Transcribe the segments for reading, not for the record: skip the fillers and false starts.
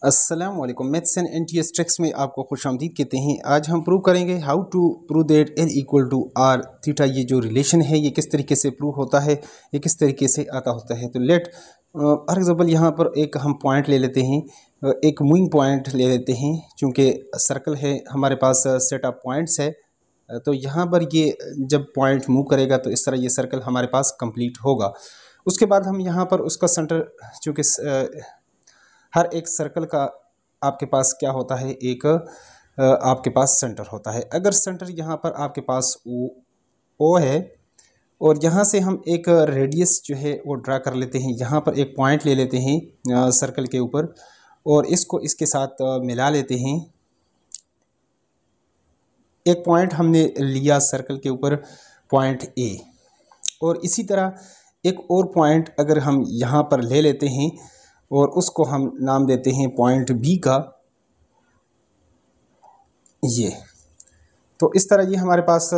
अस्सलाम वालेकुम। Maths and NTS tricks में आपको खुशामदीद कहते हैं। आज हम प्रूव करेंगे how to prove that L equal to R theta. ये जो रिलेशन है ये किस तरीके से प्रूव होता है, ये किस तरीके से आता होता है। तो लेट फॉर एग्जाम्पल यहाँ पर एक हम पॉइंट ले लेते हैं, एक मूविंग पॉइंट ले लेते हैं। चूँकि सर्कल है हमारे पास, सेट ऑफ पॉइंट्स है, तो यहाँ पर ये जब पॉइंट मूव करेगा तो इस तरह ये सर्कल हमारे पास कंप्लीट होगा। उसके बाद हम यहाँ पर उसका सेंटर, चूँकि हर एक सर्कल का आपके पास क्या होता है, एक आपके पास सेंटर होता है। अगर सेंटर यहाँ पर आपके पास ओ है और यहाँ से हम एक रेडियस जो है वो ड्रा कर लेते हैं, यहाँ पर एक पॉइंट ले लेते हैं सर्कल के ऊपर और इसको इसके साथ मिला लेते हैं। एक पॉइंट हमने लिया सर्कल के ऊपर, पॉइंट ए, और इसी तरह एक और पॉइंट अगर हम यहाँ पर ले लेते हैं और उसको हम नाम देते हैं पॉइंट बी का, ये। तो इस तरह ये हमारे पास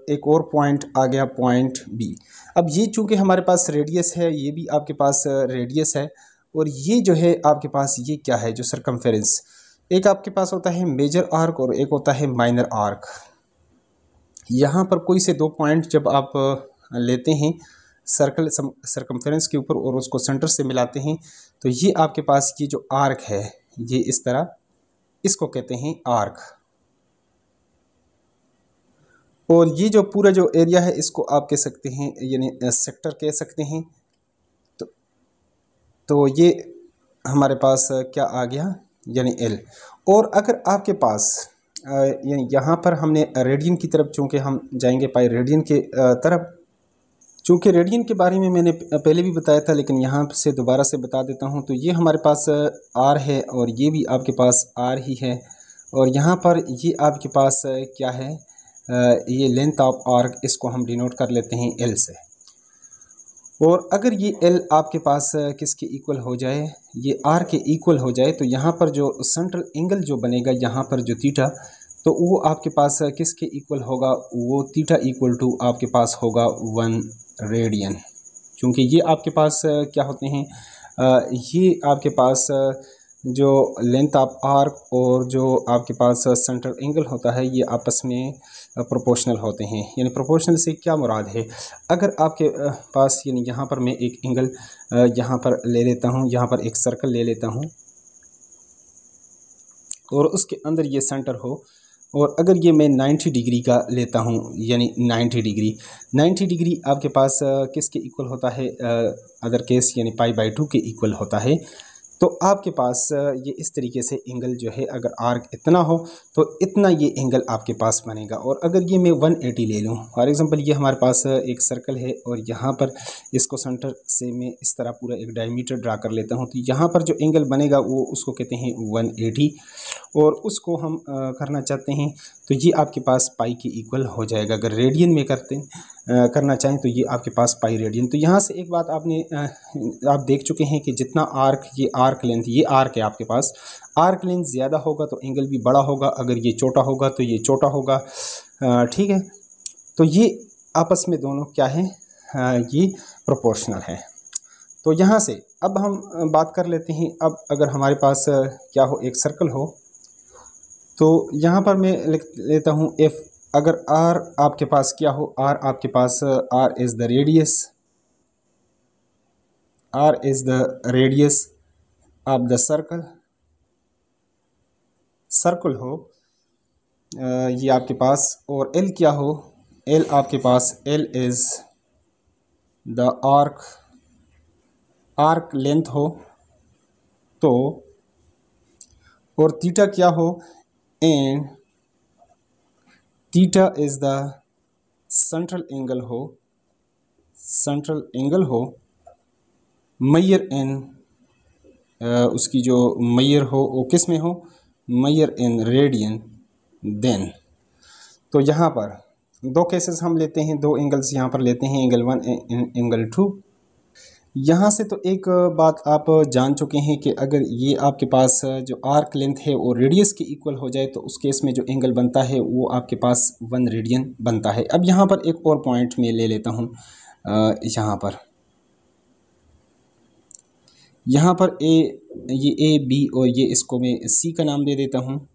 एक और पॉइंट आ गया, पॉइंट बी। अब ये चूंकि हमारे पास रेडियस है, ये भी आपके पास रेडियस है, और ये जो है आपके पास ये क्या है, जो सरकमफेरेंस, एक आपके पास होता है मेजर आर्क और एक होता है माइनर आर्क। यहाँ पर कोई से दो पॉइंट जब आप लेते हैं सर्कल सरकमफेरेंस के ऊपर और उसको सेंटर से मिलाते हैं, तो ये आपके पास ये जो आर्क है ये इस तरह, इसको कहते हैं आर्क। और ये जो पूरा जो एरिया है इसको आप कह सकते हैं, यानी सेक्टर कह सकते हैं। तो ये हमारे पास क्या आ गया, यानी एल। और अगर आपके पास यानी यहाँ पर हमने रेडियन की तरफ, चूँकि हम जाएंगे पाई रेडियन के तरफ, चूँकि रेडियन के बारे में मैंने पहले भी बताया था लेकिन यहाँ से दोबारा से बता देता हूँ। तो ये हमारे पास आर है और ये भी आपके पास आर ही है, और यहाँ पर ये आपके पास क्या है, ये लेंथ ऑफ आर्क, इसको हम डिनोट कर लेते हैं एल से। और अगर ये एल आपके पास किसके इक्वल हो जाए, ये आर के इक्वल हो जाए, तो यहाँ पर जो सेंट्रल एंगल जो बनेगा यहाँ पर जो थीटा, तो वो आपके पास किसके इक्वल होगा, वो थीटा इक्वल टू आपके पास होगा 1 रेडियन। क्योंकि ये आपके पास क्या होते हैं, ये आपके पास जो लेंथ ऑफ आर्क और जो आपके पास सेंट्रल एंगल होता है ये आपस में प्रोपोर्शनल होते हैं। यानी प्रोपोर्शनल से क्या मुराद है, अगर आपके पास, यानी यहाँ पर मैं एक एंगल यहाँ पर ले लेता हूँ, यहाँ पर एक सर्कल ले लेता हूँ और उसके अंदर ये सेंटर हो, और अगर ये मैं 90 डिग्री का लेता हूँ, यानी 90 डिग्री आपके पास किसके इक्वल होता है, अदर केस यानी पाई/2 के इक्वल होता है। तो आपके पास ये इस तरीके से एंगल जो है, अगर आर्क इतना हो तो इतना ये एंगल आपके पास बनेगा। और अगर ये मैं 180 ले लूँ, फॉर एग्जांपल ये हमारे पास एक सर्कल है और यहाँ पर इसको सेंटर से मैं इस तरह पूरा एक डायमीटर ड्रा कर लेता हूँ, तो यहाँ पर जो एंगल बनेगा वो उसको कहते हैं 180, और उसको हम करना चाहते हैं तो ये आपके पास पाई के इक्वल हो जाएगा। अगर रेडियन में करना चाहें तो ये आपके पास पाई रेडियन। तो यहाँ से एक बात आप देख चुके हैं कि जितना आर्क, ये आर्क लेंथ, ये आर्क है आपके पास, आर्क लेंथ ज़्यादा होगा तो एंगल भी बड़ा होगा, अगर ये छोटा होगा तो ये छोटा होगा। ठीक है, तो ये आपस में दोनों क्या है, ये प्रोपोर्शनल है। तो यहाँ से अब हम बात कर लेते हैं, अब अगर हमारे पास क्या हो, एक सर्कल हो, तो यहाँ पर मैं लिख लेता हूँ एफ। अगर आर आपके पास क्या हो, आर आपके पास, R is the radius of the circle हो, ये आपके पास। और एल क्या हो, एल आपके पास, L is the arc length हो, तो और थीटा क्या हो, and theta is the central angle हो, मैयर इन, उसकी जो मैयर हो वो किस में हो, मैयर इन रेडियन। देन तो यहाँ पर दो केसेस हम लेते हैं, दो एंगल्स यहाँ पर लेते हैं, एंगल 1 एंगल 2। यहाँ से तो एक बात आप जान चुके हैं कि अगर ये आपके पास जो आर्क लेंथ है वो रेडियस के इक्वल हो जाए तो उस केस में जो एंगल बनता है वो आपके पास 1 रेडियन बनता है। अब यहाँ पर एक और पॉइंट मैं ले लेता हूँ, यहाँ पर ए ये ए बी और ये इसको मैं सी का नाम दे देता हूँ।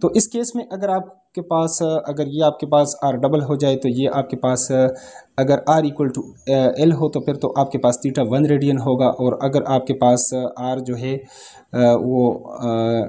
तो इस केस में अगर आपके पास अगर ये आपके पास आर डबल हो जाए तो ये आपके पास अगर आर इक्वल टू एल हो तो फिर तो आपके पास थीटा 1 रेडियन होगा, और अगर आपके पास आर जो है वो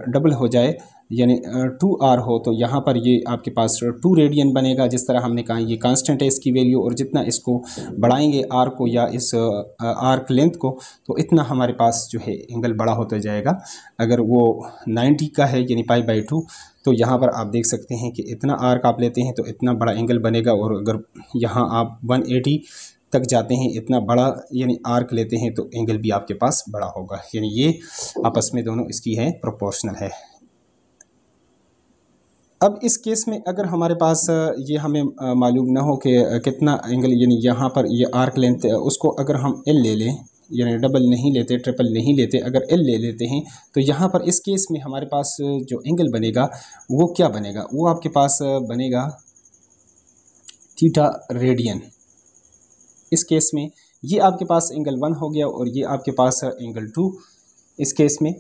डबल हो जाए यानी 2r हो तो यहाँ पर ये आपके पास 2 रेडियन बनेगा। जिस तरह हमने कहा ये कांस्टेंट है इसकी वैल्यू, और जितना इसको बढ़ाएंगे r को या इस आर्क लेंथ को तो इतना हमारे पास जो है एंगल बड़ा होता जाएगा। अगर वो 90 का है यानी π/2 तो यहाँ पर आप देख सकते हैं कि इतना आर्क आप लेते हैं तो इतना बड़ा एंगल बनेगा, और अगर यहाँ आप 180 तक जाते हैं इतना बड़ा यानी आर्क लेते हैं तो एंगल भी आपके पास बड़ा होगा। यानी ये आपस में दोनों इसकी है प्रोपोर्शनल है। अब इस केस में अगर हमारे पास ये हमें मालूम ना हो कि कितना एंगल यानी यहाँ पर ये आर्क लेंथ उसको अगर हम एल ले लें यानी डबल नहीं लेते ट्रिपल नहीं लेते अगर एल ले लेते हैं तो यहाँ पर इस केस में हमारे पास जो एंगल बनेगा वो क्या बनेगा, वो आपके पास बनेगा थीटा रेडियन। इस केस में ये आपके पास एंगल 1 हो गया और ये आपके पास एंगल 2 इस केस में।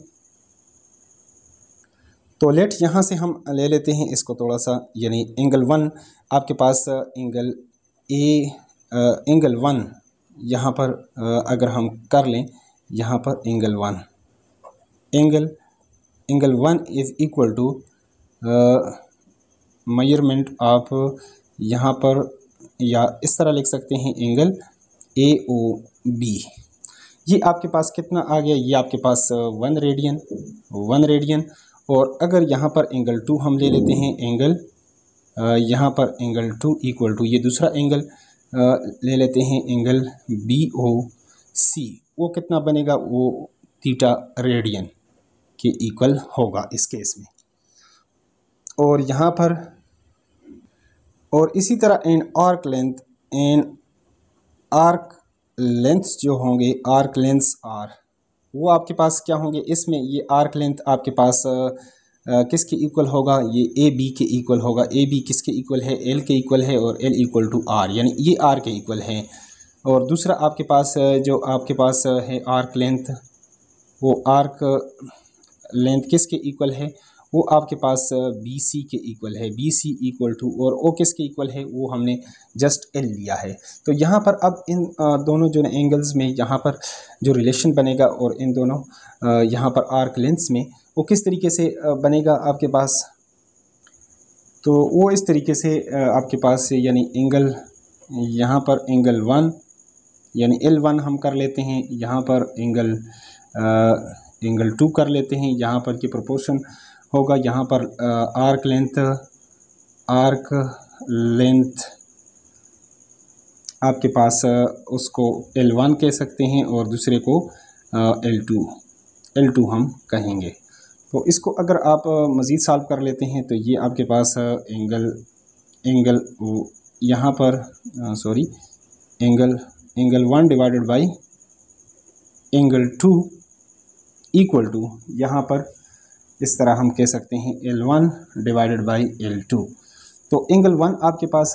तो लेट यहाँ से हम ले लेते हैं इसको थोड़ा सा, यानी एंगल 1 आपके पास एंगल एंगल 1 यहाँ पर अगर हम कर लें यहाँ पर angle 1 is equal to measurement of यहाँ पर, या इस तरह लिख सकते हैं एंगल AOB। ये आपके पास कितना आ गया, ये आपके पास 1 रेडियन। और अगर यहाँ पर एंगल 2 हम ले लेते हैं एंगल यहाँ पर एंगल 2 इक्वल टू ये दूसरा एंगल ले लेते हैं एंगल BOC, वो कितना बनेगा, वो थीटा रेडियन के इक्वल होगा इस केस में। और यहाँ पर और इसी तरह आर्क लेंथ्स जो होंगे आर्क लेंथ्स आर वो आपके पास क्या होंगे, इसमें ये आर्क लेंथ आपके पास किसके इक्वल होगा, ये AB के इक्वल होगा। AB किसके इक्वल है, L के इक्वल है, और L इक्वल टू R यानी ये R के इक्वल है। और दूसरा आपके पास जो आपके पास है आर्क लेंथ, वो आर्क लेंथ किसके इक्वल है, वो आपके पास BC के इक्वल है। BC इक्वल टू, और O किसके इक्वल है, वो हमने जस्ट L लिया है। तो यहाँ पर अब इन दोनों जो एंगल्स में यहाँ पर जो रिलेशन बनेगा और इन दोनों यहाँ पर आर्क लेंथ्स में वो किस तरीके से बनेगा आपके पास, तो वो इस तरीके से आपके पास यानी एंगल यहाँ पर एंगल 1 यानी L1 हम कर लेते हैं, यहाँ पर एंगल 2 कर लेते हैं, यहाँ पर की प्रोपोर्शन होगा। यहाँ पर आर्क लेंथ आपके पास उसको L1 कह सकते हैं और दूसरे को L2 हम कहेंगे। तो इसको अगर आप मज़ीद सॉल्व कर लेते हैं तो ये आपके पास एंगल यहाँ पर angle 1 divided by angle 2 equal to यहाँ पर इस तरह हम कह सकते हैं L1 डिवाइडेड बाई L2। तो एंगल 1 आपके पास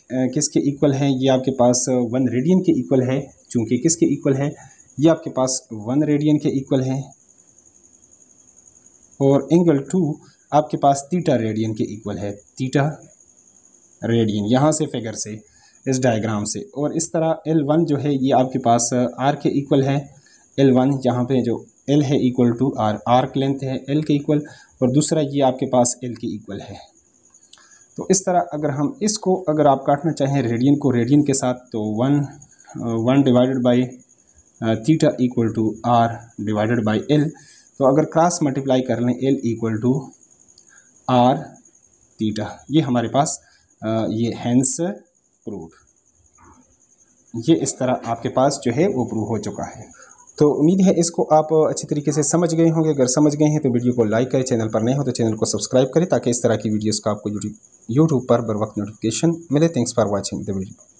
किसके इक्वल है, ये आपके पास 1 रेडियन के इक्वल है। चूँकि किसके इक्वल है, ये आपके पास 1 रेडियन के इक्वल है। और एंगल 2 आपके पास थीटा रेडियन के इक्वल है, थीटा रेडियन यहाँ से फिगर से इस डायग्राम से। और इस तरह L1 जो है ये आपके पास R के इक्वल है। L1 यहाँ पे जो L है equal to R, arc length है L के इक्वल, और दूसरा ये आपके पास L के इक्वल है। तो इस तरह अगर हम इसको अगर आप काटना चाहें रेडियन को रेडियन के साथ तो 1 divided by theta equal to R divided by L। तो अगर क्रॉस मल्टीप्लाई कर लें L equal to R theta, ये हमारे पास ये हैंस प्रूव्ड, ये इस तरह आपके पास जो है वो प्रूव हो चुका है। तो उम्मीद है इसको आप अच्छी तरीके से समझ गए होंगे। अगर समझ गए हैं तो वीडियो को लाइक करें, चैनल पर नए हो तो चैनल को सब्सक्राइब करें ताकि इस तरह की वीडियोस का आपको यूट्यूब पर बर वक्त नोटिफिकेशन मिले। Thanks for watching the video.